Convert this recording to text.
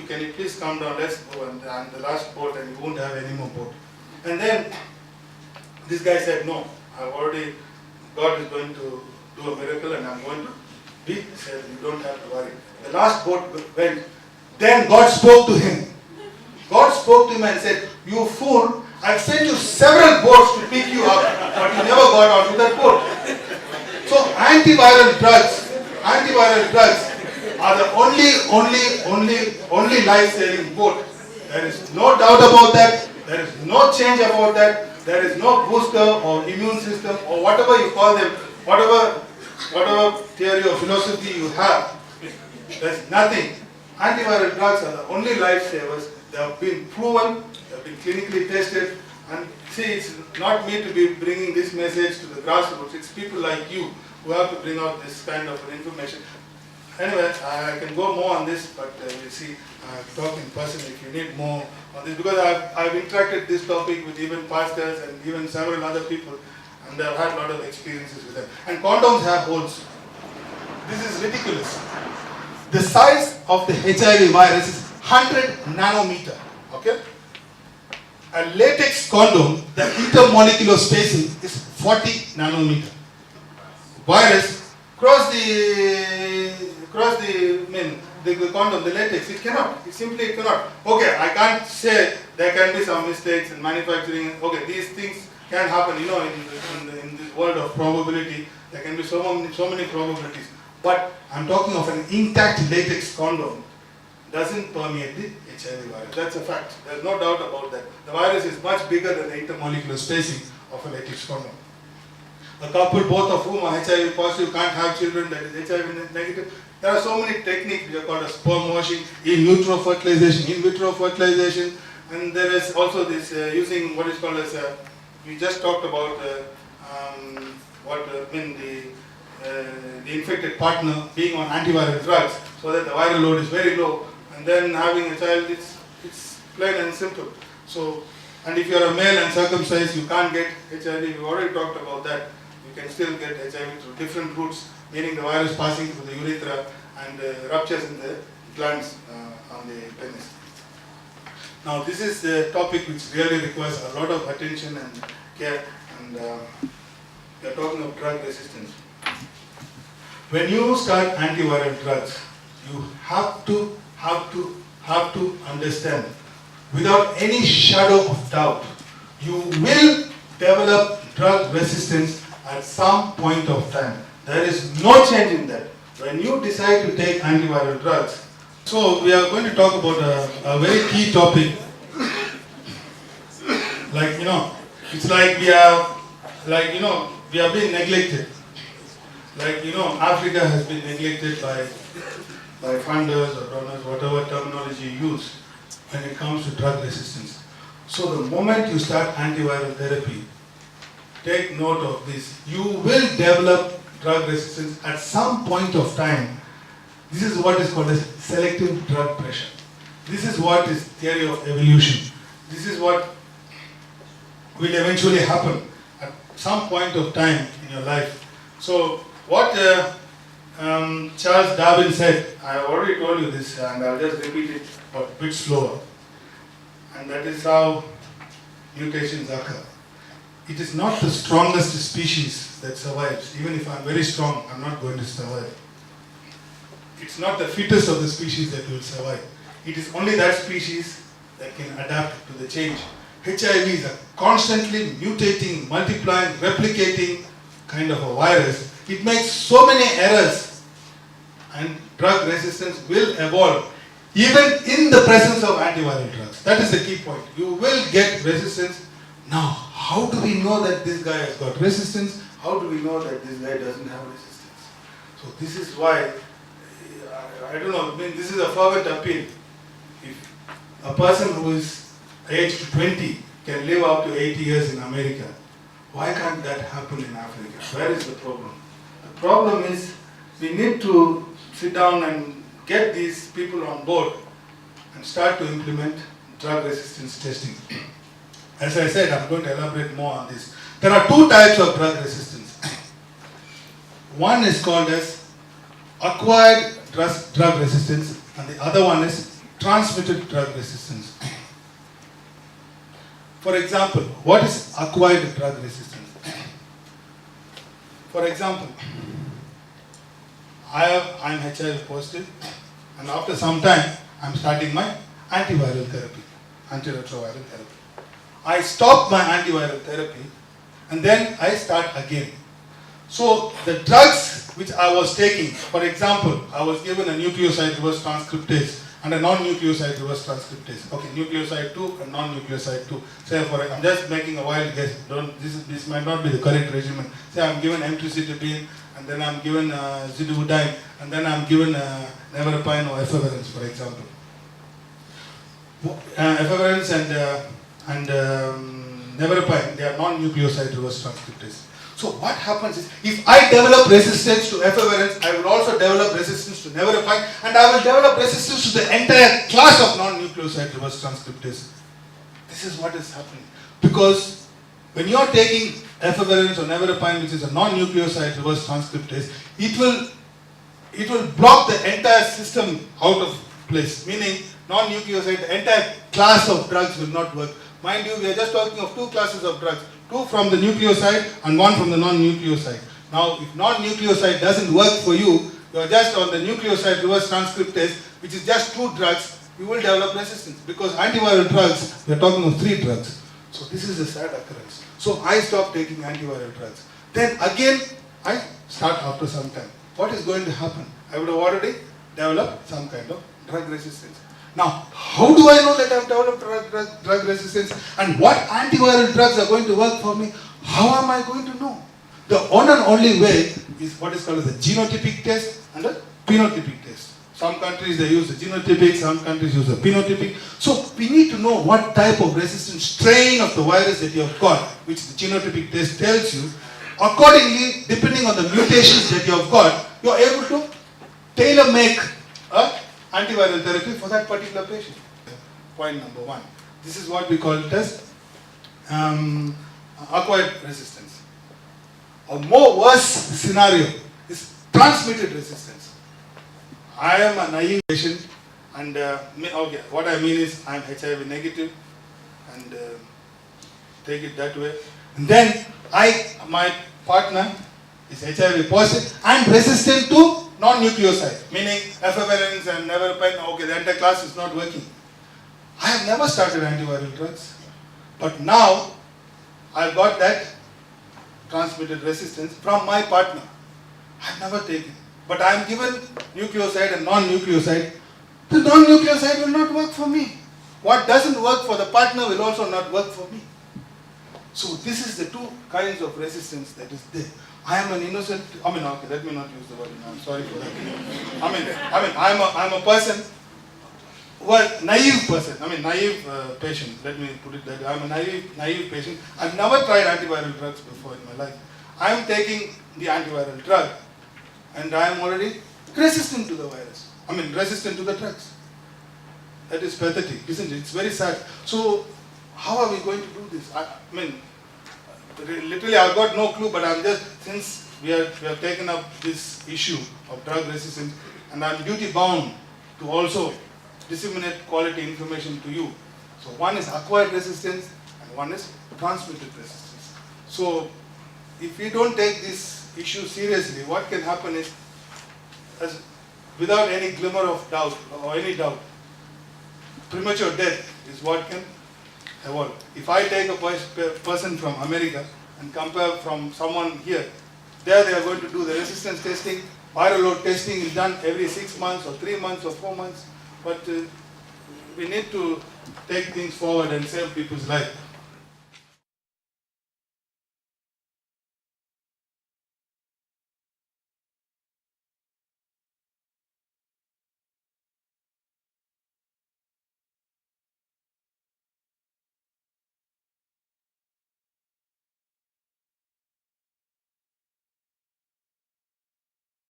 can you please come down, let's go, and the last boat, and you won't have any more boat. And then this guy said, no, I've already, God is going to do a miracle and I'm going to be. He said, you don't have to worry. The last boat went. Then God spoke to him. God spoke to him and said, you fool, I've sent you several boats to pick you up, but you never got onto that boat. So antiviral drugs are the only life-saving boat. There is no doubt about that. There is no change about that. There is no booster or immune system or whatever you call them, whatever theory or philosophy you have. There's nothing. Antiviral drugs are the only lifesavers. They have been proven, they have been clinically tested. And see, it's not me to be bringing this message to the grassroots. It's people like you who have to bring out this kind of information. Anyway, I can go more on this, but we'll see. I'll talk in person if you need more on this, because I've interacted this topic with even pastors and even several other people, and I've had a lot of experiences with them. And condoms have holes. This is ridiculous. The size of the HIV virus is 100 nanometer. Okay? A latex condom, the intermolecular spacing is 40 nanometer. Virus cross the condom, the latex, it cannot. It simply cannot. Okay, I can't say there can be some mistakes in manufacturing. Okay, these things can happen, you know, in this world of probability. There can be so many probabilities. But I'm talking of an intact latex condom. Doesn't permeate the HIV virus. That's a fact. There's no doubt about that. The virus is much bigger than the intermolecular spacing of a latex condom. A couple, both of whom are HIV positive, can't have children, that is HIV negative. There are so many techniques which are called as sperm washing, in vitro fertilization, and there is also this using what is called as we just talked about the infected partner being on antiviral drugs, so that the viral load is very low, and then having a child, it's plain and simple. So, and if you are a male and circumcised, you can't get HIV. We've already talked about that. You can still get HIV through different routes, meaning the virus passing through the urethra and ruptures in the glands on the penis. Now, this is a topic which really requires a lot of attention and care, and we are talking of drug resistance. When you start antiviral drugs, you have to understand, without any shadow of doubt, you will develop drug resistance at some point of time. There is no change in that. When you decide to take antiviral drugs, so we are going to talk about a very key topic. Like, you know, it's like we are being neglected. Like, you know, Africa has been neglected by funders or donors, whatever terminology you use, when it comes to drug resistance. So the moment you start antiviral therapy, take note of this. You will develop drug resistance at some point of time. This is what is called as selective drug pressure. This is what is theory of evolution. This is what will eventually happen at some point of time in your life. So what Charles Darwin said, I have already told you this, and I'll just repeat it a bit slower. And that is how mutations occur. It is not the strongest species that survives. Even if I'm very strong, I'm not going to survive. It's not the fittest of the species that will survive. It is only that species that can adapt to the change. HIV is a constantly mutating, multiplying, replicating kind of a virus. It makes so many errors, and drug resistance will evolve even in the presence of antiviral drugs. That is the key point. You will get resistance. Now, how do we know that this guy has got resistance? How do we know that this guy doesn't have resistance? So this is why, I don't know, I mean, this is a fervent appeal. If a person who is aged 20 can live up to 80 years in America, why can't that happen in Africa? Where is the problem? The problem is we need to sit down and get these people on board and start to implement drug resistance testing. As I said, I'm going to elaborate more on this. There are two types of drug resistance. One is called as acquired drug resistance, and the other one is transmitted drug resistance. For example, what is acquired drug resistance? For example, I'm HIV positive, and after some time, I'm starting my antiviral therapy, antiretroviral therapy. I stop my antiviral therapy, and then I start again. So the drugs which I was taking, for example, I was given a nucleoside reverse transcriptase and a non-nucleoside reverse transcriptase. Okay, nucleoside 2 and non-nucleoside 2. Say I'm just making a wild guess. This might not be the correct regimen. Say I'm given emtricitabine, and then I'm given zidovudine, and then I'm given nevirapine or efavirenz, for example. Efavirenz and nevirapine, they are non-nucleoside reverse transcriptase. So what happens is, if I develop resistance to efavirenz, I will also develop resistance to nevirapine, and I will develop resistance to the entire class of non-nucleoside reverse transcriptase. This is what is happening. Because when you are taking efavirenz or nevirapine, which is a non-nucleoside reverse transcriptase, it will block the entire system out of place. Meaning, non-nucleoside, the entire class of drugs will not work. Mind you, we are just talking of two classes of drugs. Two from the nucleoside and one from the non-nucleoside. Now, if non-nucleoside doesn't work for you, you are just on the nucleoside reverse transcriptase, which is just two drugs, you will develop resistance. Because antiviral drugs, we are talking of three drugs. So this is a sad occurrence. So I stop taking antiviral drugs. Then again, I start after some time. What is going to happen? I would have already developed some kind of drug resistance. Now, how do I know that I have developed drug resistance, and what antiviral drugs are going to work for me? How am I going to know? The one and only way is what is called as a genotypic test and a phenotypic test. Some countries they use the genotypic, some countries use the phenotypic. So we need to know what type of resistant strain of the virus that you have got, which the genotypic test tells you. Accordingly, depending on the mutations that you have got, you are able to tailor make a antiviral therapy for that particular patient. Point number one. This is what we call it as acquired resistance. A more worse scenario is transmitted resistance. I am a naive patient, and okay, what I mean is I am HIV negative, and take it that way. And then my partner is HIV positive and resistant to non-nucleoside, meaning efavirenz and nevirapine. Okay, the entire class is not working. I have never started antiviral drugs, but now I've got that transmitted resistance from my partner. I've never taken, but I am given nucleoside and non-nucleoside. The non-nucleoside will not work for me. What doesn't work for the partner will also not work for me. So this is the two kinds of resistance that is there. I am an innocent, okay, let me not use the word, I'm sorry for that. I'm a person, naive person, naive patient, let me put it that way. I'm a naive patient. I've never tried antiviral drugs before in my life. I'm taking the antiviral drug, and I'm already resistant to the virus. Resistant to the drugs. That is pathetic, isn't it? It's very sad. So, how are we going to do this? Literally, I've got no clue, but since we have taken up this issue of drug resistance, and I'm duty bound to also disseminate quality information to you. So one is acquired resistance and one is transmitted resistance. So if we don't take this issue seriously, what can happen is, without any glimmer of doubt or any doubt, premature death is what can evolve. If I take a person from America and compare from someone here, there they are going to do the resistance testing. Viral load testing is done every 6 months or 3 months or 4 months. But we need to take things forward and save people's life.